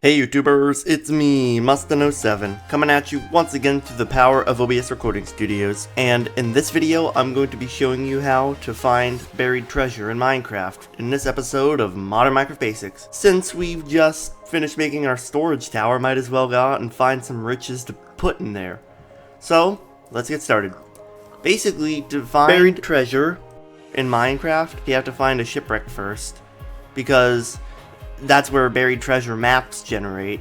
Hey YouTubers, it's me, Mustin07, coming at you once again through the power of OBS Recording Studios, and in this video I'm going to be showing you how to find buried treasure in Minecraft in this episode of Modern Minecraft Basics. Since we've just finished making our storage tower, might as well go out and find some riches to put in there. So, let's get started. Basically, to find buried treasure in Minecraft, you have to find a shipwreck first, because that's where buried treasure maps generate.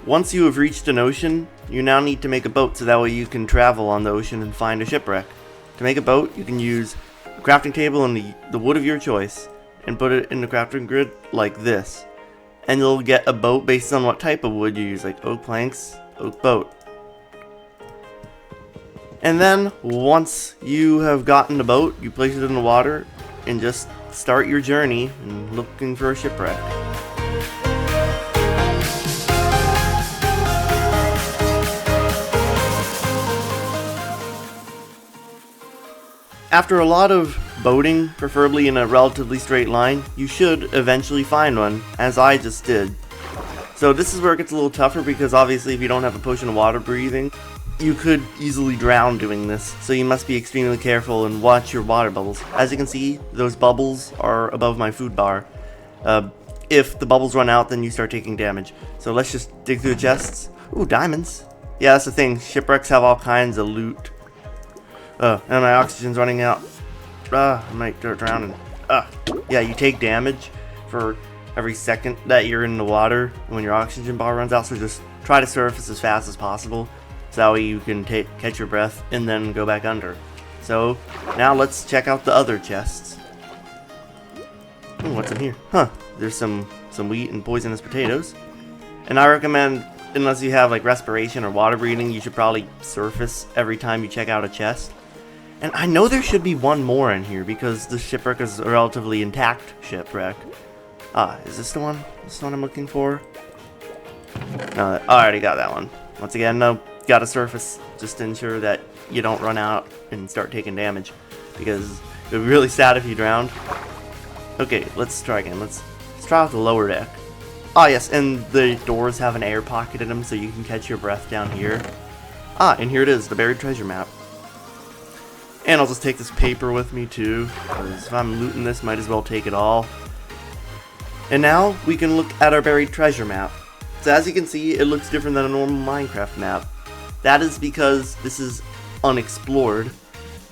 Once you have reached an ocean, you now need to make a boat so that way you can travel on the ocean and find a shipwreck. To make a boat, you can use a crafting table and the wood of your choice and put it in the crafting grid like this. And you'll get a boat based on what type of wood you use, like oak planks, oak boat. And then, once you have gotten the boat, you place it in the water and just start your journey and looking for a shipwreck. After a lot of boating, preferably in a relatively straight line, you should eventually find one, as I just did. So this is where it gets a little tougher because obviously if you don't have a potion of water breathing, you could easily drown doing this, so you must be extremely careful and watch your water bubbles. As you can see, those bubbles are above my food bar. If the bubbles run out, then you start taking damage. So let's just dig through the chests. Ooh, diamonds. Yeah, that's the thing. Shipwrecks have all kinds of loot. And my oxygen's running out. I might start drowning. Yeah, you take damage for every second that you're in the water when your oxygen bar runs out, so just try to surface as fast as possible. So that way you can catch your breath and then go back under. So now let's check out the other chests. Ooh, what's in here? Huh, there's some wheat and poisonous potatoes. And I recommend, unless you have like respiration or water breathing, you should probably surface every time you check out a chest. And I know there should be one more in here because the shipwreck is a relatively intact shipwreck. Is this the one? This the one I'm looking for? No, I already got that one. Once again, no. Gotta surface just to ensure that you don't run out and start taking damage, because it would be really sad if you drowned. Okay, let's try again. Let's try out the lower deck. Yes, and the doors have an air pocket in them so you can catch your breath down here. And here it is, the buried treasure map. And I'll just take this paper with me too, because if I'm looting this, might as well take it all. And now we can look at our buried treasure map. So as you can see, it looks different than a normal Minecraft map. That is because this is unexplored.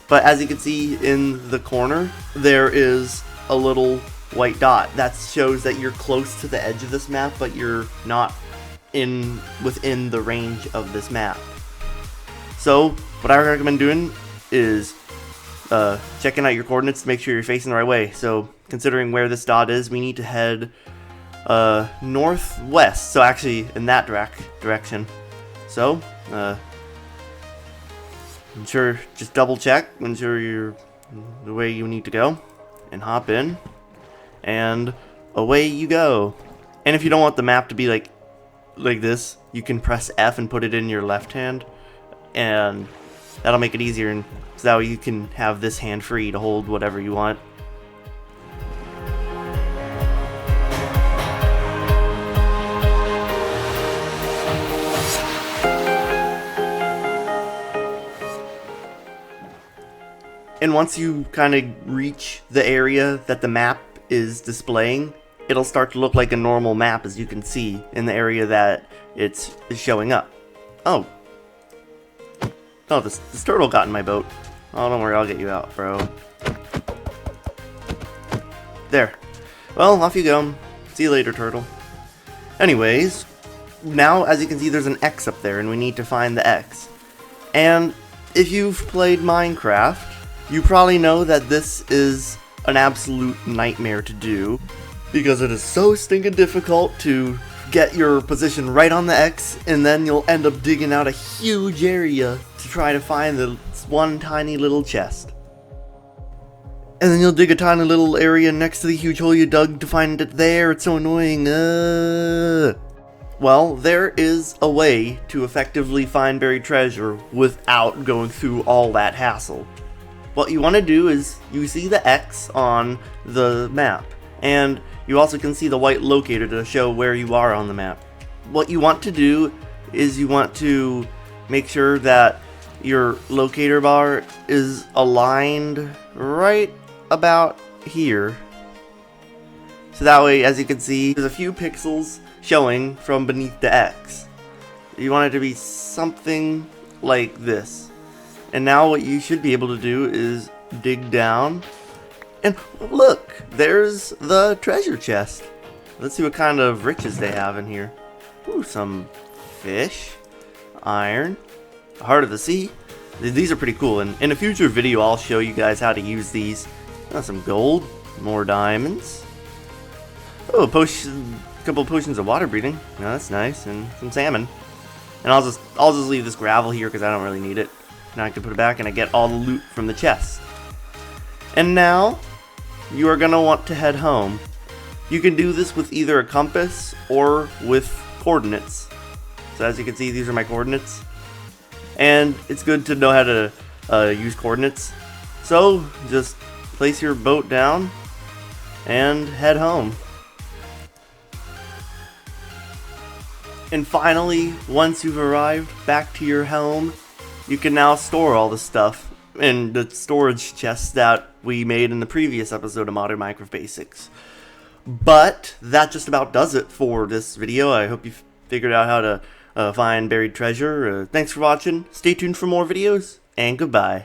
But as you can see in the corner, there is a little white dot. That shows that you're close to the edge of this map, but you're not within the range of this map. So what I recommend doing is checking out your coordinates to make sure you're facing the right way. So considering where this dot is, we need to head northwest. So actually in that direction. So ensure, just double check, ensure you're the way you need to go, and hop in, and away you go. And if you don't want the map to be like this, you can press F and put it in your left hand, and that'll make it easier, and so that way you can have this hand free to hold whatever you want. And once you kind of reach the area that the map is displaying, it'll start to look like a normal map, as you can see in the area that it's showing up. Oh, this turtle got in my boat. Oh, don't worry, I'll get you out, bro. There. Well, off you go. See you later, turtle. Anyways, now as you can see, there's an X up there, and we need to find the X. And if you've played Minecraft, you probably know that this is an absolute nightmare to do, because it is so stinking difficult to get your position right on the X, and then you'll end up digging out a huge area to try to find the one tiny little chest. And then you'll dig a tiny little area next to the huge hole you dug to find it there. It's so annoying. Well, there is a way to effectively find buried treasure without going through all that hassle. What you want to do is, you see the X on the map, and you also can see the white locator to show where you are on the map. What you want to do is you want to make sure that your locator bar is aligned right about here. So that way, as you can see, there's a few pixels showing from beneath the X. You want it to be something like this. And now what you should be able to do is dig down. And look, there's the treasure chest. Let's see what kind of riches they have in here. Ooh, some fish, iron, heart of the sea. These are pretty cool, and in a future video I'll show you guys how to use these. Some gold, more diamonds. Oh, a couple of potions of water breathing. No, that's nice, and some salmon. And I'll just leave this gravel here because I don't really need it. Now I can put it back and I get all the loot from the chest. And now you are gonna want to head home. You can do this with either a compass or with coordinates. So as you can see, these are my coordinates. And it's good to know how to use coordinates. So just place your boat down and head home. And finally, once you've arrived back to your home, you can now store all the stuff in the storage chests that we made in the previous episode of Modern Minecraft Basics. But that just about does it for this video. I hope you figured out how to find buried treasure. Thanks for watching. Stay tuned for more videos, and goodbye.